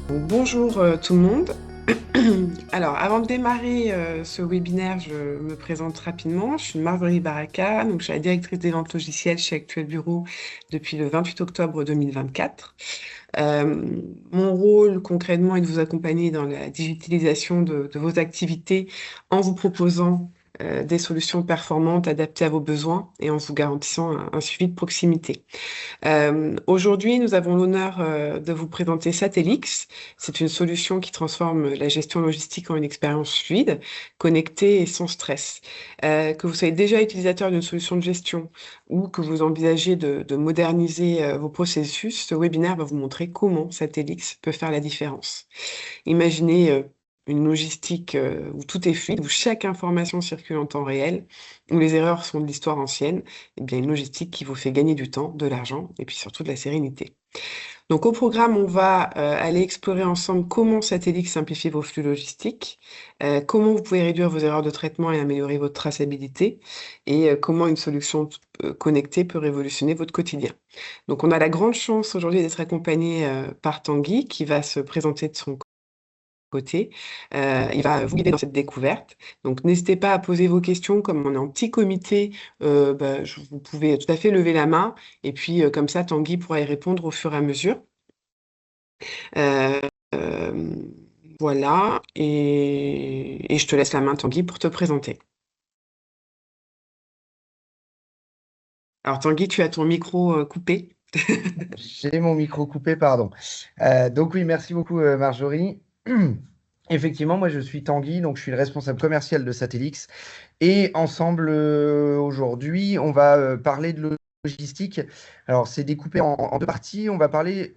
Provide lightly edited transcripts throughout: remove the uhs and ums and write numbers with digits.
Donc, bonjour tout le monde. Alors, avant de démarrer ce webinaire, je me présente rapidement. Je suis Marjorie Baraka, donc je suis la directrice des ventes logicielles chez Actuel Bureau depuis le 28 octobre 2024. Mon rôle concrètement est de vous accompagner dans la digitalisation de vos activités en vous proposant des solutions performantes adaptées à vos besoins et en vous garantissant un suivi de proximité. Aujourd'hui, nous avons l'honneur de vous présenter Satellix. C'est une solution qui transforme la gestion logistique en une expérience fluide, connectée et sans stress. Que vous soyez déjà utilisateur d'une solution de gestion ou que vous envisagez de moderniser vos processus, ce webinaire va vous montrer comment Satellix peut faire la différence. Imaginez une logistique où tout est fluide, où chaque information circule en temps réel, où les erreurs sont de l'histoire ancienne, et bien une logistique qui vous fait gagner du temps, de l'argent et puis surtout de la sérénité. Donc au programme, on va aller explorer ensemble comment Satellix simplifie vos flux logistiques, comment vous pouvez réduire vos erreurs de traitement et améliorer votre traçabilité, et comment une solution connectée peut révolutionner votre quotidien. Donc on a la grande chance aujourd'hui d'être accompagné par Tanguy qui va se présenter de son côté. Il va vous guider dans cette découverte. Donc n'hésitez pas à poser vos questions, comme on est en petit comité, vous pouvez tout à fait lever la main et puis comme ça Tanguy pourra y répondre au fur et à mesure. Heu, voilà et je te laisse la main Tanguy pour te présenter. Alors Tanguy, tu as ton micro, coupé. J'ai mon micro coupé, pardon. Donc oui, merci beaucoup Marjorie. Effectivement, moi je suis Tanguy, donc je suis le responsable commercial de Satellix. Et ensemble, aujourd'hui, on va parler de logistique. Alors c'est découpé en deux parties. On va parler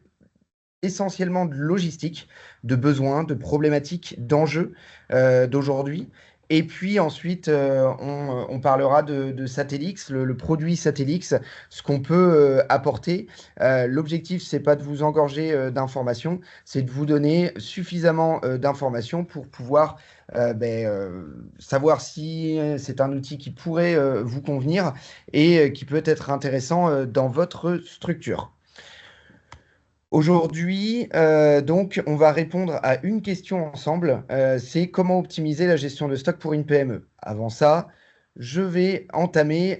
essentiellement de logistique, de besoins, de problématiques, d'enjeux d'aujourd'hui. Et puis ensuite, on parlera de Satellix, le produit Satellix, ce qu'on peut apporter. L'objectif, c'est pas de vous engorger d'informations, c'est de vous donner suffisamment d'informations pour pouvoir savoir si c'est un outil qui pourrait vous convenir et qui peut être intéressant dans votre structure. Aujourd'hui, donc, on va répondre à une question ensemble. C'est comment optimiser la gestion de stock pour une PME. Avant ça, je vais entamer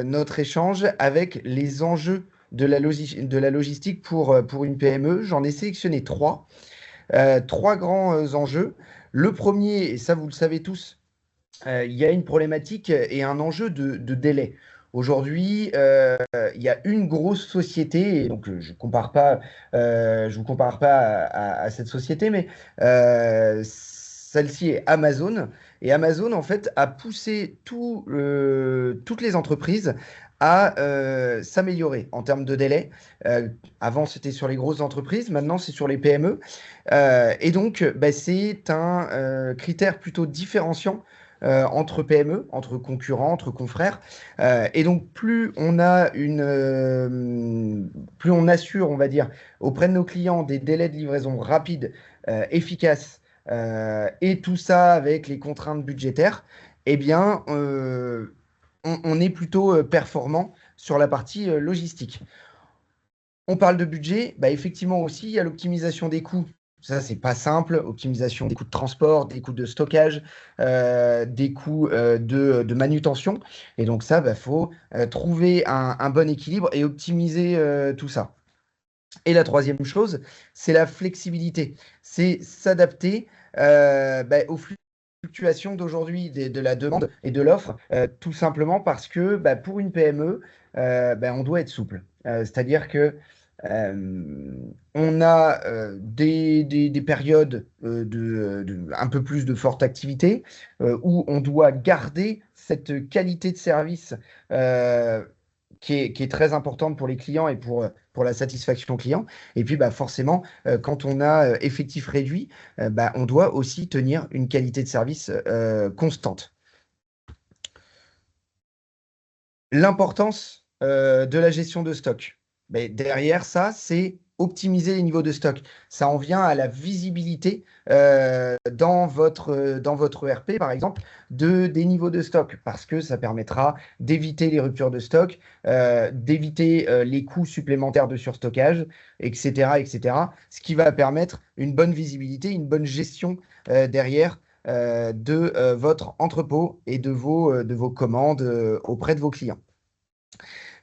notre échange avec les enjeux de de la logistique pour une PME. J'en ai sélectionné trois grands enjeux. Le premier, et ça vous le savez tous, il y a une problématique et un enjeu de délai. Aujourd'hui, il y a une grosse société, et donc je vous compare pas à cette société, mais celle-ci est Amazon. Et Amazon, en fait, a poussé toutes les entreprises à s'améliorer en termes de délai. Avant, c'était sur les grosses entreprises, maintenant, c'est sur les PME. Et donc, bah, c'est un critère plutôt différenciant entre PME, entre concurrents, entre confrères. Et donc, plus on assure, on va dire, auprès de nos clients des délais de livraison rapides, efficaces, et tout ça avec les contraintes budgétaires, eh bien, on est plutôt performant sur la partie logistique. On parle de budget, bah effectivement aussi, il y a l'optimisation des coûts. Ça, c'est pas simple. Optimisation des coûts de transport, des coûts de stockage, des coûts de manutention. Et donc ça, il faut trouver un bon équilibre et optimiser tout ça. Et la troisième chose, c'est la flexibilité. C'est s'adapter aux fluctuations d'aujourd'hui de la demande et de l'offre, tout simplement parce que pour une PME, on doit être souple. C'est-à-dire que on a des périodes un peu plus de forte activité où on doit garder cette qualité de service qui est très importante pour les clients et pour la satisfaction client. Et puis forcément, quand on a effectif réduit, on doit aussi tenir une qualité de service constante. L'importance de la gestion de stock. Mais derrière ça, c'est optimiser les niveaux de stock. Ça en vient à la visibilité dans votre ERP, par exemple, des niveaux de stock, parce que ça permettra d'éviter les ruptures de stock, d'éviter les coûts supplémentaires de surstockage, etc., etc. Ce qui va permettre une bonne visibilité, une bonne gestion derrière de votre entrepôt et de vos commandes auprès de vos clients.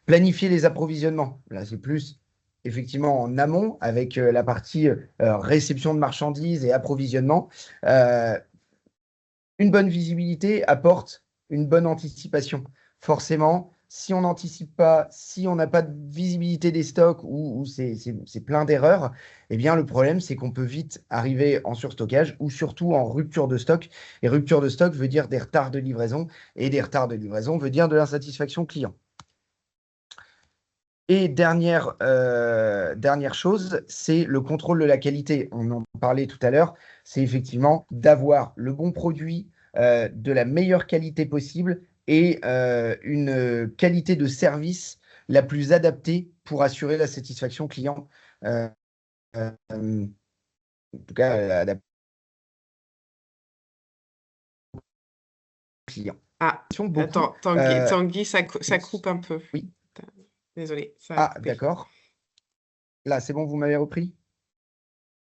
Planifier les approvisionnements. Là, c'est plus effectivement en amont avec la partie réception de marchandises et approvisionnement. Une bonne visibilité apporte une bonne anticipation. Forcément, si on n'anticipe pas, si on n'a pas de visibilité des stocks ou c'est plein d'erreurs, eh bien, le problème, c'est qu'on peut vite arriver en surstockage ou surtout en rupture de stock. Et rupture de stock veut dire des retards de livraison. Et des retards de livraison veut dire de l'insatisfaction client. Et dernière chose, c'est le contrôle de la qualité. On en parlait tout à l'heure. C'est effectivement d'avoir le bon produit de la meilleure qualité possible et une qualité de service la plus adaptée pour assurer la satisfaction client. En tout cas, adaptation client. Ah, Beaucoup. attends, Tanguy, ça coupe un peu. Oui. Désolé, ça a coupé. D'accord. Là, c'est bon, vous m'avez repris?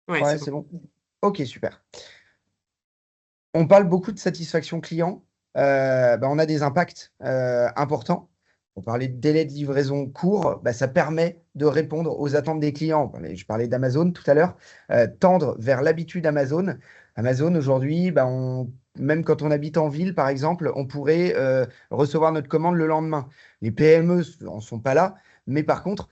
Ouais, Ouais, c'est c'est bon. bon. Ok, super. On parle beaucoup de satisfaction client. On a des impacts importants. On parlait de délai de livraison court. Ça permet de répondre aux attentes des clients. Je parlais d'Amazon tout à l'heure. Tendre vers l'habitude Amazon. Amazon, aujourd'hui, même quand on habite en ville, par exemple, on pourrait recevoir notre commande le lendemain. Les PME n'en sont pas là. Mais par contre,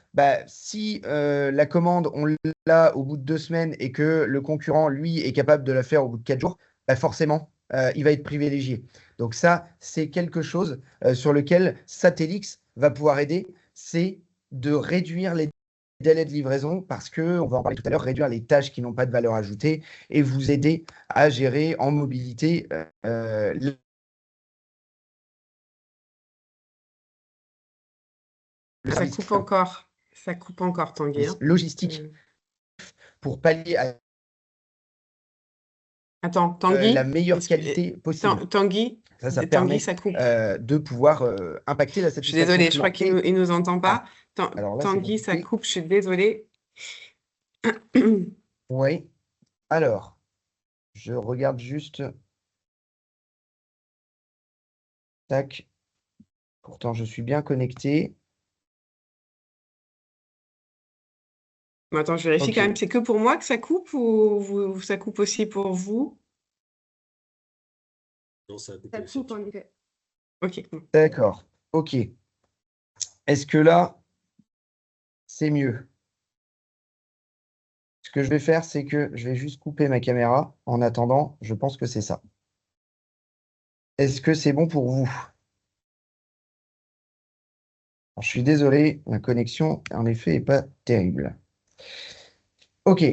si la commande, on l'a au bout de 2 semaines et que le concurrent, lui, est capable de la faire au bout de 4 jours, forcément, il va être privilégié. Donc ça, c'est quelque chose sur lequel Satellix va pouvoir aider, c'est de réduire les délais de livraison parce que, on va en parler tout à l'heure, réduire les tâches qui n'ont pas de valeur ajoutée et vous aider à gérer en mobilité Ça coupe encore, Tanguy. Logistique pour pallier à Attends, Tanguy, la meilleure qualité possible. Tanguy, Ça permet ça coupe. de pouvoir impacter la Je suis satisfaction désolée, je client. crois qu'il ne nous entend pas. Alors là, Tanguy, ça coupe, je suis désolée. Oui. Alors, je regarde juste. Tac. Pourtant, je suis bien connecté. Attends, je vérifie quand même. C'est que pour moi que ça coupe ou ça coupe aussi pour vous? Non, ça a coupé. Ça coupe en effet. Ok. D'accord. Ok. Est-ce que là, c'est mieux? Ce que je vais faire, c'est que je vais juste couper ma caméra. En attendant, je pense que c'est ça. Est-ce que c'est bon pour vous? Alors, je suis désolé, la connexion, en effet, n'est pas terrible. Ok.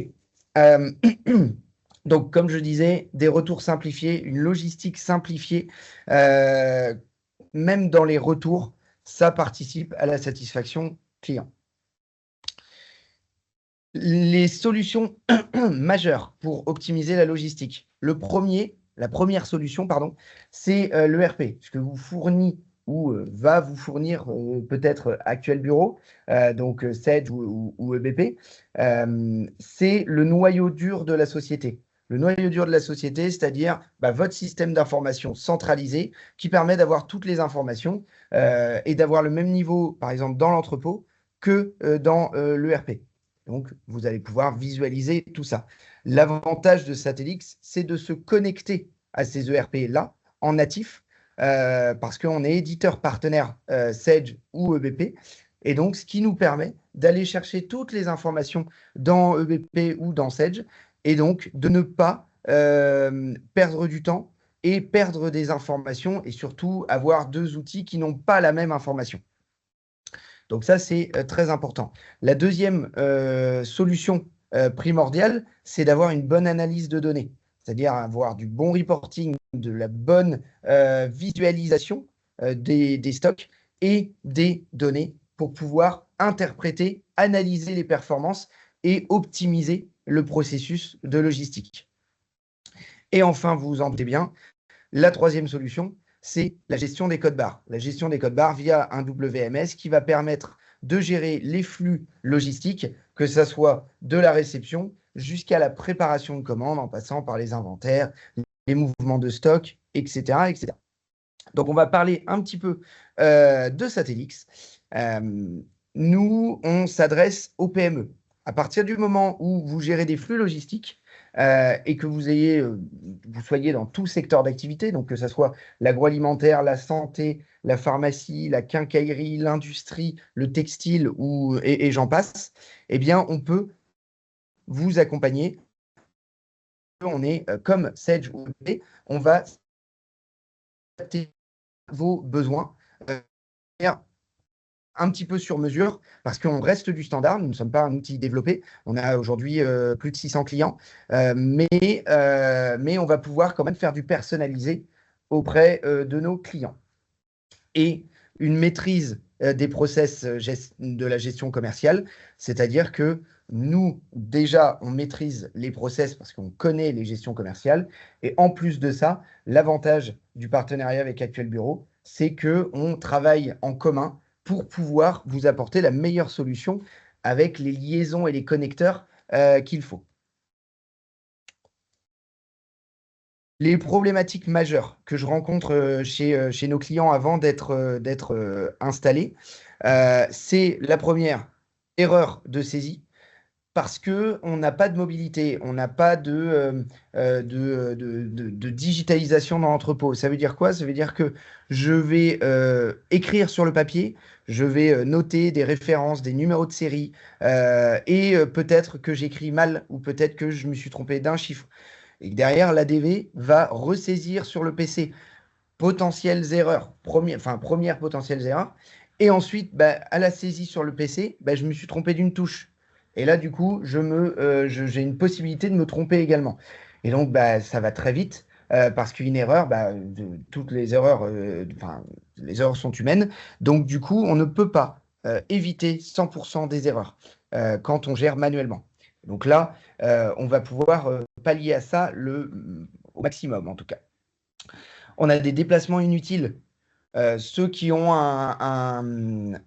Donc, comme je disais, des retours simplifiés, une logistique simplifiée, même dans les retours, ça participe à la satisfaction client. Les solutions majeures pour optimiser la logistique. La première solution, c'est l'ERP, ce que vous fournit ou va vous fournir peut-être Actuel Bureau, donc Sage ou EBP. C'est le noyau dur de la société. Le noyau dur de la société, c'est-à-dire votre système d'information centralisé qui permet d'avoir toutes les informations et d'avoir le même niveau, par exemple, dans l'entrepôt que dans l'ERP. Donc, vous allez pouvoir visualiser tout ça. L'avantage de Satellix, c'est de se connecter à ces ERP-là en natif parce qu'on est éditeur partenaire Sage ou EBP. Et donc, ce qui nous permet d'aller chercher toutes les informations dans EBP ou dans Sage et donc de ne pas perdre du temps et perdre des informations et surtout avoir 2 outils qui n'ont pas la même information. Donc ça, c'est très important. La deuxième solution primordiale, c'est d'avoir une bonne analyse de données, c'est-à-dire avoir du bon reporting, de la bonne visualisation des stocks et des données pour pouvoir interpréter, analyser les performances et optimiser le processus de logistique. Et enfin, vous vous en doutez bien, la troisième solution, c'est la gestion des codes barres. La gestion des codes barres via un WMS qui va permettre de gérer les flux logistiques, que ce soit de la réception jusqu'à la préparation de commandes, en passant par les inventaires, les mouvements de stock, etc., etc. Donc, on va parler un petit peu de Satellix. Nous, on s'adresse aux PME. À partir du moment où vous gérez des flux logistiques et que vous soyez dans tout secteur d'activité, donc que ce soit l'agroalimentaire, la santé, la pharmacie, la quincaillerie, l'industrie, le textile et j'en passe, eh bien, on peut vous accompagner. On est comme Sage ou BP, on va adapter vos besoins un petit peu sur mesure parce qu'on reste du standard. Nous ne sommes pas un outil développé. On a aujourd'hui plus de 600 clients, mais on va pouvoir quand même faire du personnalisé auprès de nos clients. Et une maîtrise des process de la gestion commerciale, c'est-à-dire que nous, déjà, on maîtrise les process parce qu'on connaît les gestions commerciales. Et en plus de ça, l'avantage du partenariat avec Actuel Bureau, c'est qu'on travaille en commun pour pouvoir vous apporter la meilleure solution avec les liaisons et les connecteurs qu'il faut. Les problématiques majeures que je rencontre chez nos clients avant d'être installés, c'est la première, erreur de saisie, parce qu'on n'a pas de mobilité, on n'a pas de digitalisation dans l'entrepôt. Ça veut dire quoi? Ça veut dire que je vais écrire sur le papier, je vais noter des références, des numéros de série, et peut-être que j'écris mal ou peut-être que je me suis trompé d'un chiffre. Et derrière, l'ADV va ressaisir sur le PC potentielles erreurs, première potentielles erreurs. Et ensuite, à la saisie sur le PC, je me suis trompé d'une touche. Et là, du coup, j'ai une possibilité de me tromper également. Et donc, ça va très vite parce qu'une erreur, toutes les erreurs, les erreurs sont humaines. Donc, du coup, on ne peut pas éviter 100% des erreurs quand on gère manuellement. Donc là, on va pouvoir pallier à ça au maximum, en tout cas. On a des déplacements inutiles. Ceux qui ont un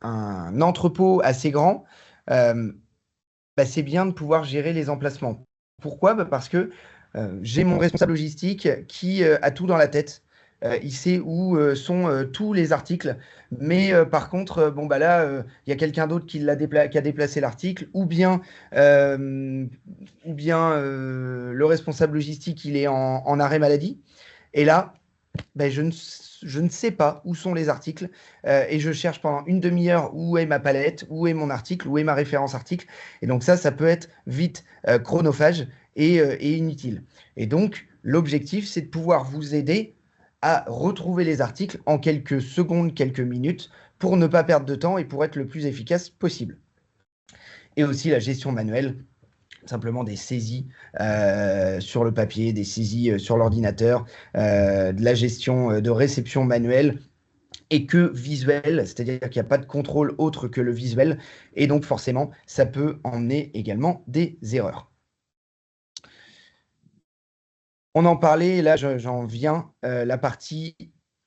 entrepôt assez grand, c'est bien de pouvoir gérer les emplacements. Pourquoi? Parce que j'ai mon responsable logistique qui a tout dans la tête. Il sait où sont tous les articles. Mais par contre, là, il y a quelqu'un d'autre qui a déplacé l'article, ou bien le responsable logistique, il est en arrêt maladie. Et là, je ne sais pas où sont les articles et je cherche pendant une demi-heure où est ma palette, où est mon article, où est ma référence article. Et donc ça peut être vite chronophage et inutile. Et donc, l'objectif, c'est de pouvoir vous aider à retrouver les articles en quelques secondes, quelques minutes, pour ne pas perdre de temps et pour être le plus efficace possible. Et aussi la gestion manuelle, simplement des saisies sur le papier, des saisies sur l'ordinateur, de la gestion de réception manuelle et que visuel, c'est-à-dire qu'il n'y a pas de contrôle autre que le visuel, et donc forcément, ça peut emmener également des erreurs. On en parlait, là j'en viens, la partie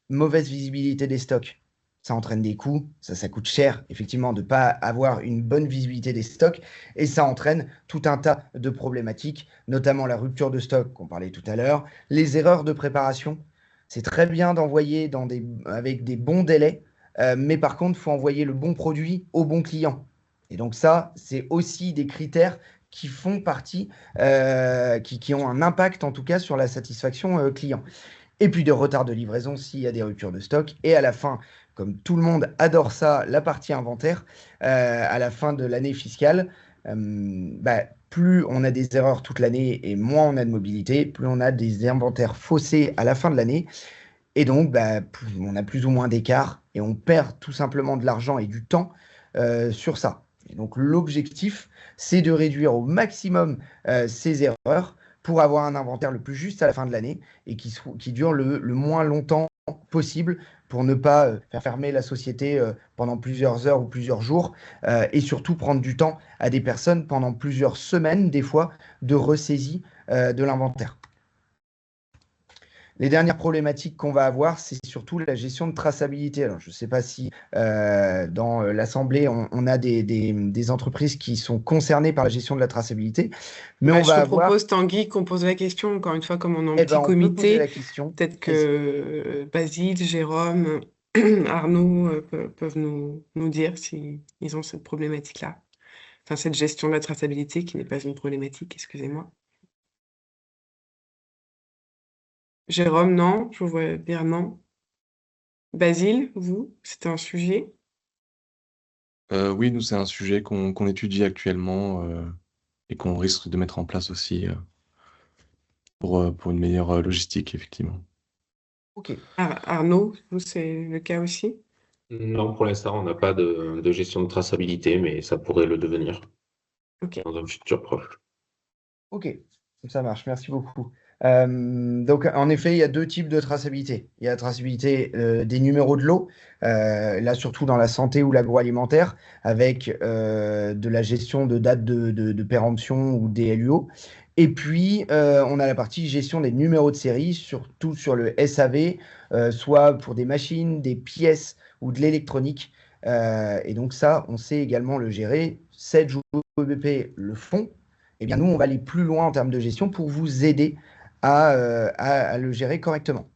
mauvaise visibilité des stocks. Ça entraîne des coûts, ça coûte cher, effectivement, de ne pas avoir une bonne visibilité des stocks, et ça entraîne tout un tas de problématiques, notamment la rupture de stock qu'on parlait tout à l'heure, les erreurs de préparation. C'est très bien d'envoyer avec des bons délais, mais par contre, il faut envoyer le bon produit au bon client. Et donc ça, c'est aussi des critères qui font partie, qui ont un impact en tout cas sur la satisfaction client. Et puis de retard de livraison s'il y a des ruptures de stock. Et à la fin, comme tout le monde adore ça, la partie inventaire, à la fin de l'année fiscale, plus on a des erreurs toute l'année et moins on a de mobilité, plus on a des inventaires faussés à la fin de l'année. Et donc, on a plus ou moins d'écart et on perd tout simplement de l'argent et du temps sur ça. Et donc, l'objectif, c'est de réduire au maximum ces erreurs pour avoir un inventaire le plus juste à la fin de l'année et qui dure le moins longtemps possible pour ne pas faire fermer la société pendant plusieurs heures ou plusieurs jours, et surtout prendre du temps à des personnes pendant plusieurs semaines, des fois, de ressaisie de l'inventaire. Les dernières problématiques qu'on va avoir, c'est surtout la gestion de traçabilité. Alors, je ne sais pas si dans l'Assemblée, on a des entreprises qui sont concernées par la gestion de la traçabilité, mais Bah, on je va te avoir, propose, Tanguy, qu'on pose la question, encore une fois, comme on est en eh ben, petit on peut poser comité, la question. peut-être Est-ce- que Basile, Jérôme, Arnaud peuvent nous dire si ils ont cette problématique-là. Enfin, cette gestion de la traçabilité qui n'est pas une problématique, excusez-moi. Jérôme, non, je vous vois dire non. Basile, vous, c'était un sujet? Oui, nous, c'est un sujet qu'on étudie actuellement et qu'on risque de mettre en place aussi pour une meilleure logistique, effectivement. Ok, Arnaud, vous, c'est le cas aussi? Non, pour l'instant, on n'a pas de gestion de traçabilité, mais ça pourrait le devenir Ok. dans un futur proche. ok, ça marche, merci beaucoup. Donc, en effet, il y a deux types de traçabilité. Il y a la traçabilité des numéros de lot, là surtout dans la santé ou l'agroalimentaire, avec de la gestion de date de péremption ou des LUO. Et puis, on a la partie gestion des numéros de série, surtout sur le SAV, soit pour des machines, des pièces ou de l'électronique. Et donc ça, on sait également le gérer. 7 OBP le font. Eh bien, nous, on va aller plus loin en termes de gestion pour vous aider à le gérer correctement.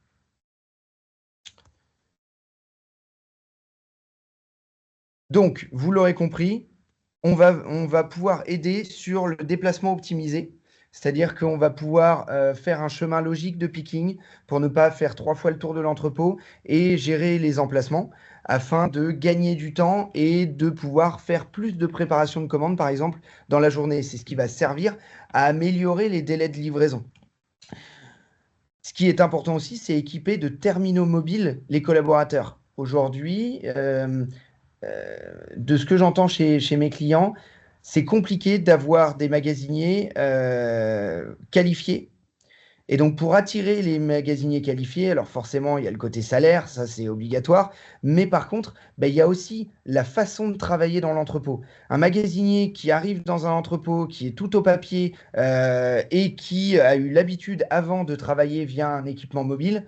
Donc, vous l'aurez compris, on va pouvoir aider sur le déplacement optimisé, c'est-à-dire qu'on va pouvoir faire un chemin logique de picking pour ne pas faire 3 fois le tour de l'entrepôt et gérer les emplacements afin de gagner du temps et de pouvoir faire plus de préparation de commandes, par exemple, dans la journée. C'est ce qui va servir à améliorer les délais de livraison. Ce qui est important aussi, c'est équiper de terminaux mobiles les collaborateurs. Aujourd'hui, de ce que j'entends chez mes clients, c'est compliqué d'avoir des magasiniers qualifiés. Et donc, pour attirer les magasiniers qualifiés, alors forcément, il y a le côté salaire, ça c'est obligatoire, mais par contre, ben, il y a aussi la façon de travailler dans l'entrepôt. Un magasinier qui arrive dans un entrepôt, qui est tout au papier et qui a eu l'habitude avant de travailler via un équipement mobile,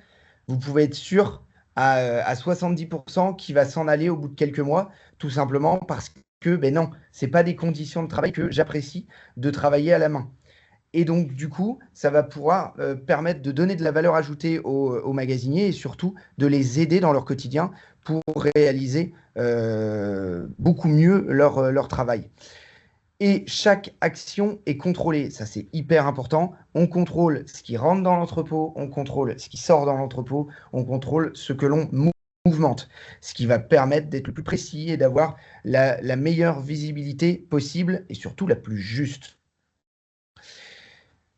vous pouvez être sûr à 70% qu'il va s'en aller au bout de quelques mois, tout simplement parce que, ben non, ce pas des conditions de travail que j'apprécie de travailler à la main. Et donc, du coup, ça va pouvoir permettre de donner de la valeur ajoutée aux magasiniers et surtout de les aider dans leur quotidien pour réaliser beaucoup mieux leur travail. Et chaque action est contrôlée. Ça, c'est hyper important. On contrôle ce qui rentre dans l'entrepôt, on contrôle ce qui sort dans l'entrepôt, on contrôle ce que l'on mouvemente, ce qui va permettre d'être le plus précis et d'avoir la meilleure visibilité possible et surtout la plus juste.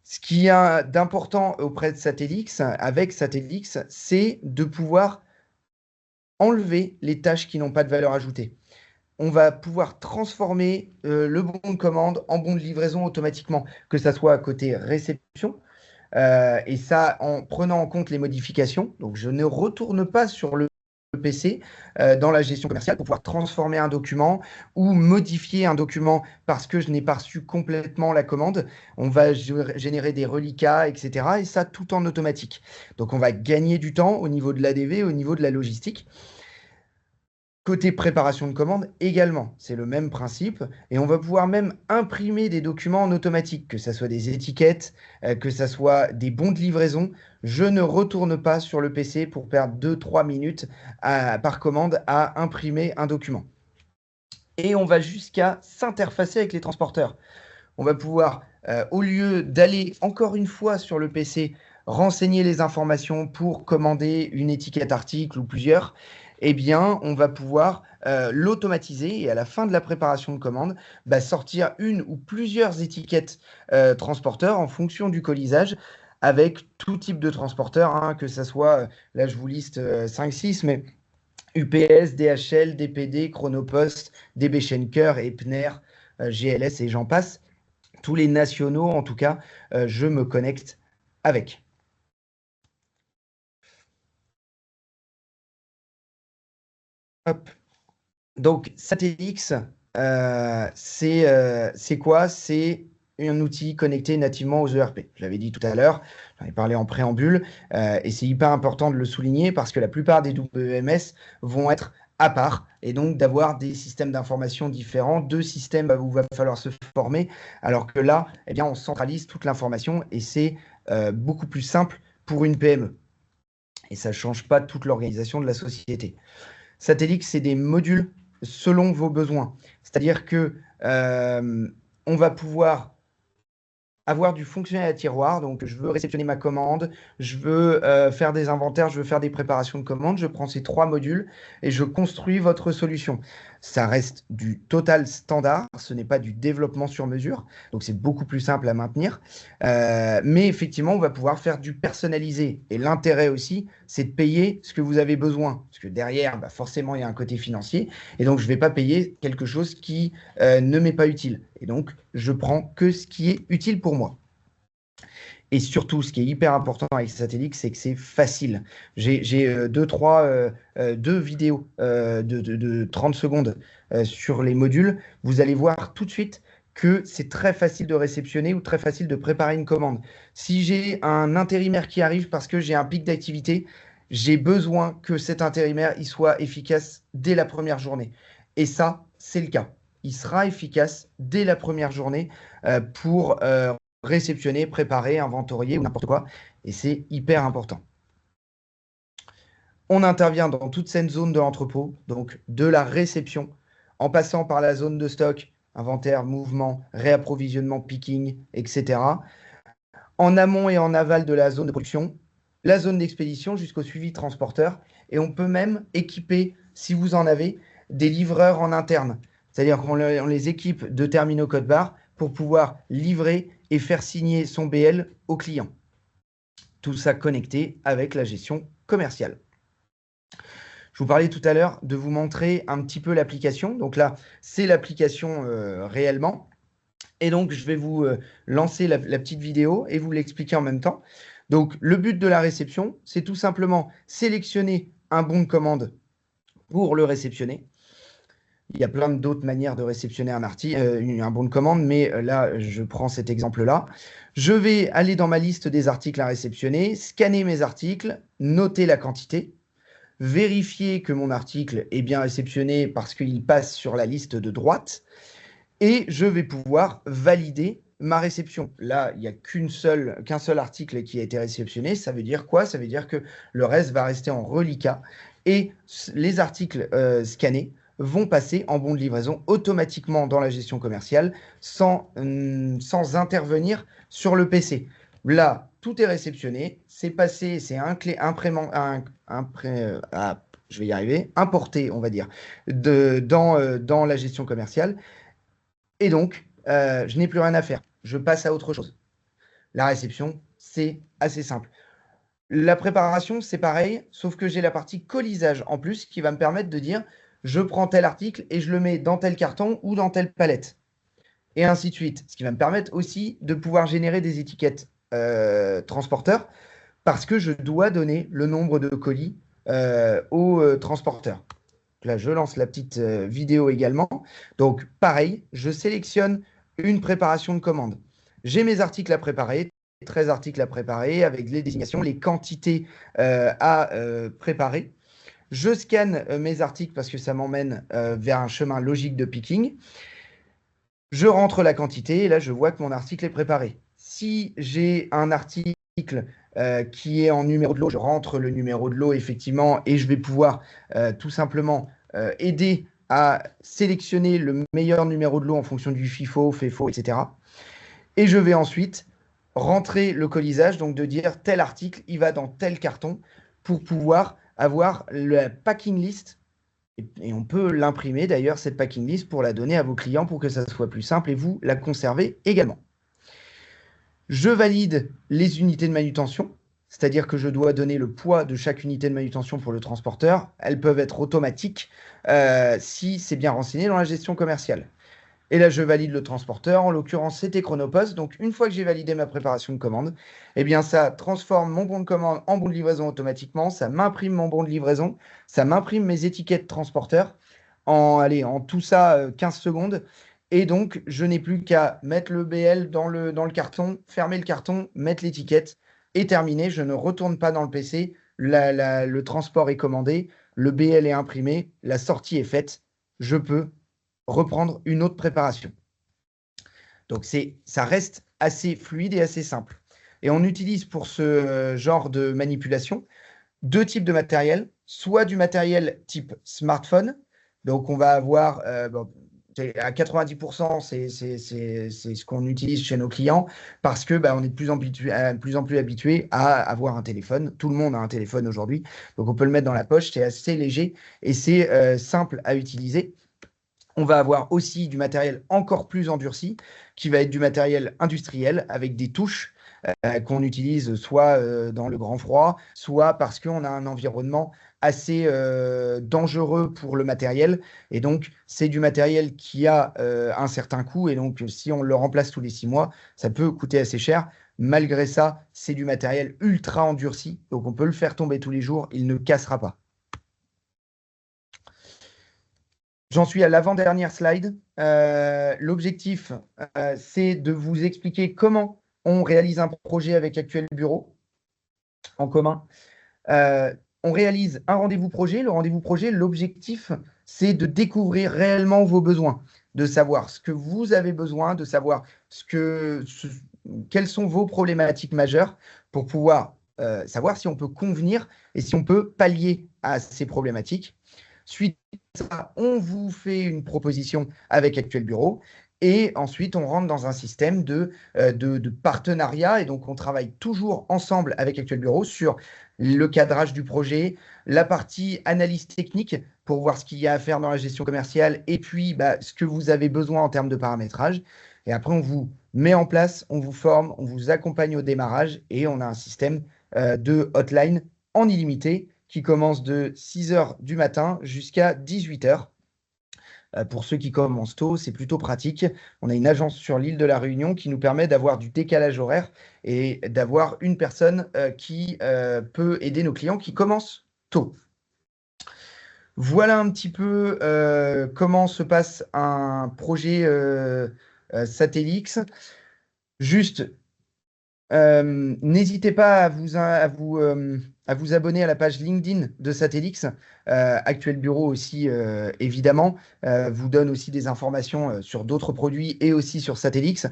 Ce qu'il y a d'important auprès de Satellix, avec Satellix, c'est de pouvoir enlever les tâches qui n'ont pas de valeur ajoutée. On va pouvoir transformer le bon de commande en bon de livraison automatiquement, que ça soit à côté réception, et ça en prenant en compte les modifications. Donc, je ne retourne pas sur le PC dans la gestion commerciale pour pouvoir transformer un document ou modifier un document parce que je n'ai pas reçu complètement la commande. On va générer des reliquats, etc. Et ça, tout en automatique. Donc, on va gagner du temps au niveau de l'ADV, au niveau de la logistique. Côté préparation de commande, également, c'est le même principe. Et on va pouvoir même imprimer des documents en automatique, que ce soit des étiquettes, que ce soit des bons de livraison. Je ne retourne pas sur le PC pour perdre 2-3 minutes par commande à imprimer un document. Et on va jusqu'à s'interfacer avec les transporteurs. On va pouvoir, au lieu d'aller encore une fois sur le PC, renseigner les informations pour commander une étiquette article ou plusieurs, eh bien, on va pouvoir l'automatiser et à la fin de la préparation de commande, bah, sortir une ou plusieurs étiquettes transporteurs en fonction du colisage avec tout type de transporteur, hein, que ce soit, là je vous liste 5-6, mais UPS, DHL, DPD, Chronopost, DB Schenker, Epner, GLS et j'en passe. Tous les nationaux, en tout cas, je me connecte avec. Hop. Donc, Satellix, c'est quoi? C'est un outil connecté nativement aux ERP. Je l'avais dit tout à l'heure, j'en ai parlé en préambule, et c'est hyper important de le souligner parce que la plupart des WMS vont être à part, et donc d'avoir des systèmes d'information différents, deux systèmes où il va falloir se former, alors que là, eh bien, on centralise toute l'information et c'est beaucoup plus simple pour une PME. Et ça ne change pas toute l'organisation de la société. Satellix, c'est des modules selon vos besoins. C'est-à-dire que on va pouvoir avoir du fonctionnel à tiroir. Donc, je veux réceptionner ma commande, je veux faire des inventaires, je veux faire des préparations de commandes. Je prends ces 3 modules et je construis votre solution. Ça reste du total standard, ce n'est pas du développement sur mesure. Donc, c'est beaucoup plus simple à maintenir. Mais effectivement, on va pouvoir faire du personnalisé. Et l'intérêt aussi, c'est de payer ce que vous avez besoin. Parce que derrière, bah, forcément, il y a un côté financier. Et donc, je ne vais pas payer quelque chose qui ne m'est pas utile. Et donc, je prends que ce qui est utile pour moi. Et surtout, ce qui est hyper important avec Satellix, c'est que c'est facile. J'ai deux vidéos de 30 secondes sur les modules. Vous allez voir tout de suite que c'est très facile de réceptionner ou très facile de préparer une commande. Si j'ai un intérimaire qui arrive parce que j'ai un pic d'activité, j'ai besoin que cet intérimaire il soit efficace dès la première journée. Et ça, c'est le cas. Il sera efficace dès la première journée pour réceptionner, préparer, inventorier ou n'importe quoi. Et c'est hyper important. On intervient dans toute cette zone de l'entrepôt, donc de la réception, en passant par la zone de stock, inventaire, mouvement, réapprovisionnement, picking, etc. En amont et en aval de la zone de production, la zone d'expédition jusqu'au suivi transporteur. Et on peut même équiper, si vous en avez, des livreurs en interne. C'est-à-dire qu'on les équipe de terminaux code barre pour pouvoir livrer et faire signer son BL au client. Tout ça connecté avec la gestion commerciale. Je vous parlais tout à l'heure de vous montrer un petit peu l'application. Donc là, c'est l'application réellement. Et donc, je vais vous lancer la petite vidéo et vous l'expliquer en même temps. Donc, le but de la réception, c'est tout simplement sélectionner un bon de commande pour le réceptionner. Il y a plein d'autres manières de réceptionner un bon de commande, mais là, je prends cet exemple-là. Je vais aller dans ma liste des articles à réceptionner, scanner mes articles, noter la quantité, vérifier que mon article est bien réceptionné parce qu'il passe sur la liste de droite, et je vais pouvoir valider ma réception. Là, il n'y a qu'un seul article qui a été réceptionné. Ça veut dire quoi? Ça veut dire que le reste va rester en reliquat, et les articles scannés vont passer en bon de livraison automatiquement dans la gestion commerciale sans intervenir sur le PC. Là, tout est réceptionné, c'est passé, c'est je vais y arriver, importé, on va dire, dans la gestion commerciale. Et donc, je n'ai plus rien à faire. Je passe à autre chose. La réception, c'est assez simple. La préparation, c'est pareil, sauf que j'ai la partie colisage en plus qui va me permettre de dire je prends tel article et je le mets dans tel carton ou dans telle palette. Et ainsi de suite. Ce qui va me permettre aussi de pouvoir générer des étiquettes transporteurs parce que je dois donner le nombre de colis au transporteur. Là, je lance la petite vidéo également. Donc, pareil, je sélectionne une préparation de commande. J'ai mes articles à préparer, 13 articles à préparer avec les désignations, les quantités à préparer. Je scanne mes articles parce que ça m'emmène vers un chemin logique de picking. Je rentre la quantité et là, je vois que mon article est préparé. Si j'ai un article qui est en numéro de lot, je rentre le numéro de lot effectivement et je vais pouvoir tout simplement aider à sélectionner le meilleur numéro de lot en fonction du FIFO, FEFO, etc. Et je vais ensuite rentrer le colisage, donc de dire tel article, il va dans tel carton pour pouvoir avoir la packing list. Et on peut l'imprimer d'ailleurs, cette packing list, pour la donner à vos clients pour que ça soit plus simple et vous la conservez également. Je valide les unités de manutention, c'est-à-dire que je dois donner le poids de chaque unité de manutention pour le transporteur. Elles peuvent être automatiques si c'est bien renseigné dans la gestion commerciale. Et là, je valide le transporteur. En l'occurrence, c'était Chronopost. Donc, une fois que j'ai validé ma préparation de commande, eh bien, ça transforme mon bon de commande en bon de livraison automatiquement. Ça m'imprime mon bon de livraison. Ça m'imprime mes étiquettes transporteurs en tout ça 15 secondes. Et donc, je n'ai plus qu'à mettre le BL dans le carton, fermer le carton, mettre l'étiquette et terminé. Je ne retourne pas dans le PC. Le transport est commandé, le BL est imprimé, la sortie est faite. Je peux reprendre une autre préparation. Donc, ça reste assez fluide et assez simple. Et on utilise pour ce genre de manipulation 2 types de matériel, soit du matériel type smartphone. Donc, on va avoir, à 90%, c'est ce qu'on utilise chez nos clients parce que on est de plus en plus habitué à avoir un téléphone. Tout le monde a un téléphone aujourd'hui. Donc, on peut le mettre dans la poche. C'est assez léger et c'est simple à utiliser. On va avoir aussi du matériel encore plus endurci, qui va être du matériel industriel avec des touches qu'on utilise soit dans le grand froid, soit parce qu'on a un environnement assez dangereux pour le matériel. Et donc, c'est du matériel qui a un certain coût. Et donc, si on le remplace tous les 6 mois, ça peut coûter assez cher. Malgré ça, c'est du matériel ultra endurci. Donc, on peut le faire tomber tous les jours. Il ne cassera pas. J'en suis à l'avant-dernière slide. L'objectif, c'est de vous expliquer comment on réalise un projet avec Actuel Bureau en commun. On réalise un rendez-vous projet. Le rendez-vous projet, l'objectif, c'est de découvrir réellement vos besoins, de savoir ce que vous avez besoin, de savoir quelles sont vos problématiques majeures pour pouvoir savoir si on peut convenir et si on peut pallier à ces problématiques. Suite à ça, on vous fait une proposition avec Actuel Bureau et ensuite on rentre dans un système de partenariat et donc on travaille toujours ensemble avec Actuel Bureau sur le cadrage du projet, la partie analyse technique pour voir ce qu'il y a à faire dans la gestion commerciale et puis ce que vous avez besoin en termes de paramétrage. Et après, on vous met en place, on vous forme, on vous accompagne au démarrage et on a un système de hotline en illimité qui commence de 6h du matin jusqu'à 18h. Pour ceux qui commencent tôt, c'est plutôt pratique. On a une agence sur l'île de la Réunion qui nous permet d'avoir du décalage horaire et d'avoir une personne qui peut aider nos clients qui commencent tôt. Voilà un petit peu comment se passe un projet Satellix. Juste, n'hésitez pas à vous abonner à la page LinkedIn de Satellix. Actuel Bureau aussi, évidemment, vous donne aussi des informations sur d'autres produits et aussi sur Satellix.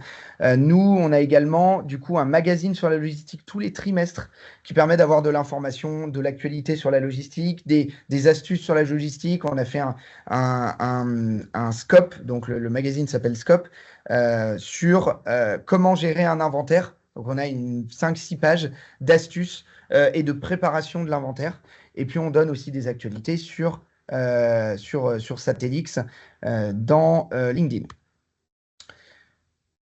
Nous, on a également du coup un magazine sur la logistique tous les trimestres qui permet d'avoir de l'information, de l'actualité sur la logistique, des astuces sur la logistique. On a fait un scope, donc le magazine s'appelle Scope, sur comment gérer un inventaire. Donc, on a 5-6 pages d'astuces et de préparation de l'inventaire. Et puis, on donne aussi des actualités sur Satellix dans LinkedIn.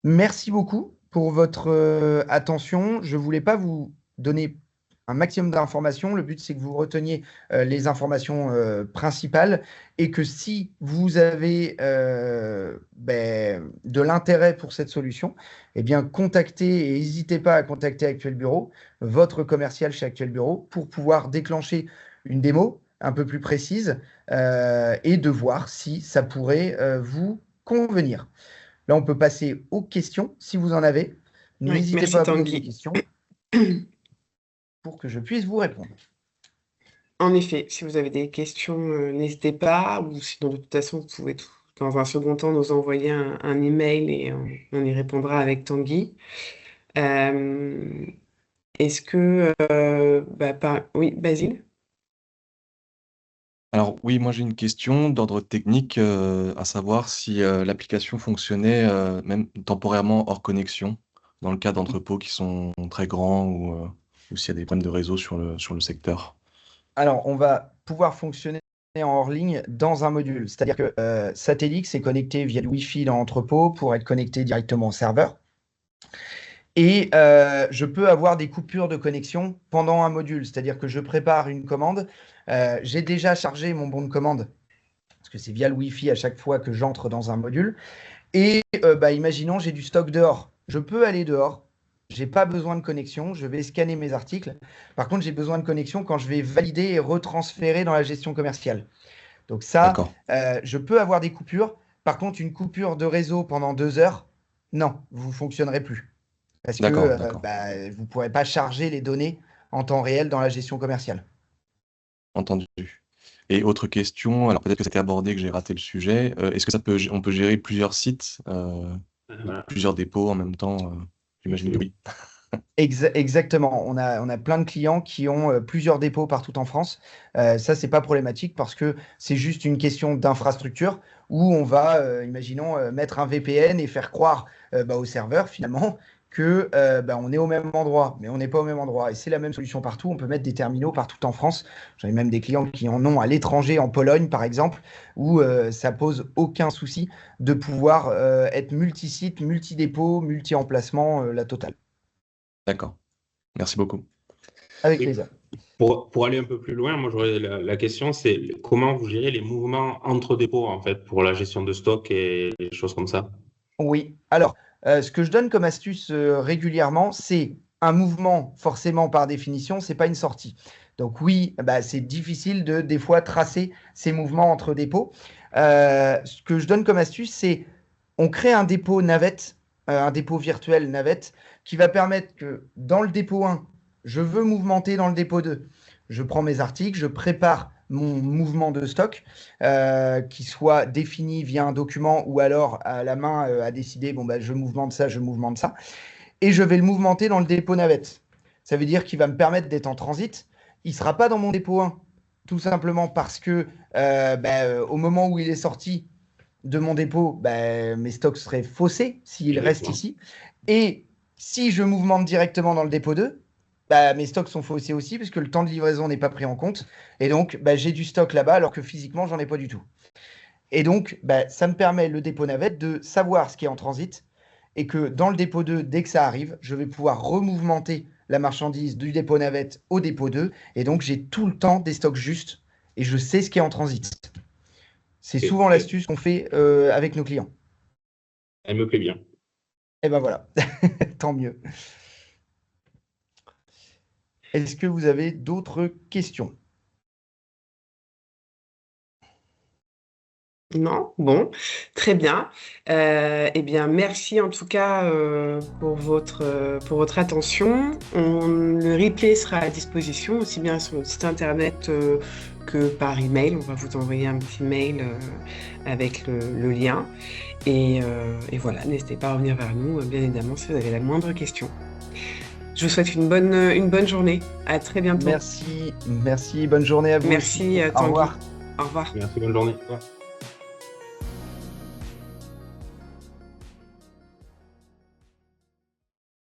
Merci beaucoup pour votre attention. Je ne voulais pas vous donner un maximum d'informations. Le but, c'est que vous reteniez les informations principales et que si vous avez de l'intérêt pour cette solution, eh bien, contactez et n'hésitez pas à contacter Actuel Bureau, votre commercial chez Actuel Bureau, pour pouvoir déclencher une démo un peu plus précise et de voir si ça pourrait vous convenir. Là, on peut passer aux questions, si vous en avez. N'hésitez pas à poser des questions pour que je puisse vous répondre. En effet, si vous avez des questions, n'hésitez pas. Ou sinon, de toute façon, vous pouvez dans un second temps nous envoyer un email et on y répondra avec Tanguy. Est-ce que... Oui, Basile? Alors oui, moi j'ai une question d'ordre technique, à savoir si l'application fonctionnait même temporairement hors connexion, dans le cas d'entrepôts qui sont très grands ou s'il y a des problèmes de réseau sur le secteur. Alors, on va pouvoir fonctionner en hors ligne dans un module. C'est-à-dire que Satellix est connecté via le Wi-Fi dans l'entrepôt pour être connecté directement au serveur. Et je peux avoir des coupures de connexion pendant un module. C'est-à-dire que je prépare une commande. J'ai déjà chargé mon bon de commande parce que c'est via le Wi-Fi à chaque fois que j'entre dans un module. Et imaginons, j'ai du stock dehors. Je peux aller dehors. Je n'ai pas besoin de connexion. Je vais scanner mes articles. Par contre, j'ai besoin de connexion quand je vais valider et retransférer dans la gestion commerciale. Donc ça, je peux avoir des coupures. Par contre, une coupure de réseau pendant 2 heures, non, vous ne fonctionnerez plus. Parce que vous ne pourrez pas charger les données en temps réel dans la gestion commerciale. Entendu. Et autre question, alors peut-être que c'était abordé, que j'ai raté le sujet. Est-ce que on peut gérer plusieurs sites, plusieurs dépôts en même temps J'imagine que oui. Exactement. On a plein de clients qui ont plusieurs dépôts partout en France. Ça, c'est pas problématique parce que c'est juste une question d'infrastructure où on va, imaginons, mettre un VPN et faire croire au serveur finalement que on est au même endroit, mais on n'est pas au même endroit. Et c'est la même solution partout. On peut mettre des terminaux partout en France. J'en ai même des clients qui en ont à l'étranger, en Pologne par exemple, où ça pose aucun souci de pouvoir être multi-site, multi-dépôt, multi-emplacement, la totale. D'accord. Merci beaucoup. Avec plaisir. Pour aller un peu plus loin, moi j'aurais la question, c'est comment vous gérez les mouvements entre dépôts en fait pour la gestion de stock et des choses comme ça? Oui. Alors, ce que je donne comme astuce régulièrement, c'est un mouvement, forcément par définition, c'est pas une sortie. Donc oui, c'est difficile de des fois tracer ces mouvements entre dépôts. Ce que je donne comme astuce, c'est on crée un dépôt navette, un dépôt virtuel navette, qui va permettre que dans le dépôt 1, je veux mouvementer dans le dépôt 2. Je prends mes articles, je prépare mon mouvement de stock qui soit défini via un document ou alors à la main à décider, je mouvmente ça, je mouvmente ça. Et je vais le mouvementer dans le dépôt navette. Ça veut dire qu'il va me permettre d'être en transit. Il ne sera pas dans mon dépôt 1, tout simplement parce que au moment où il est sorti de mon dépôt, mes stocks seraient faussés s'il reste ici. Et si je mouvemente directement dans le dépôt 2, mes stocks sont faussés aussi parce que le temps de livraison n'est pas pris en compte. Et donc, j'ai du stock là-bas alors que physiquement, j'en ai pas du tout. Et donc, ça me permet, le dépôt navette, de savoir ce qui est en transit et que dans le dépôt 2, dès que ça arrive, je vais pouvoir remouvementer la marchandise du dépôt navette au dépôt 2. Et donc, j'ai tout le temps des stocks justes et je sais ce qui est en transit. C'est souvent l'astuce qu'on fait avec nos clients. Elle me plaît bien. Et voilà, tant mieux. Est-ce que vous avez d'autres questions? Non? Bon, très bien. Eh bien, merci en tout cas pour votre attention. Le replay sera à disposition aussi bien sur notre site internet que par email. On va vous envoyer un petit mail avec le lien. Et voilà, n'hésitez pas à revenir vers nous, bien évidemment, si vous avez la moindre question. Je vous souhaite une bonne journée. À très bientôt. Merci, bonne journée à vous. Merci, Au revoir. Au revoir. Merci, bonne journée. Au revoir.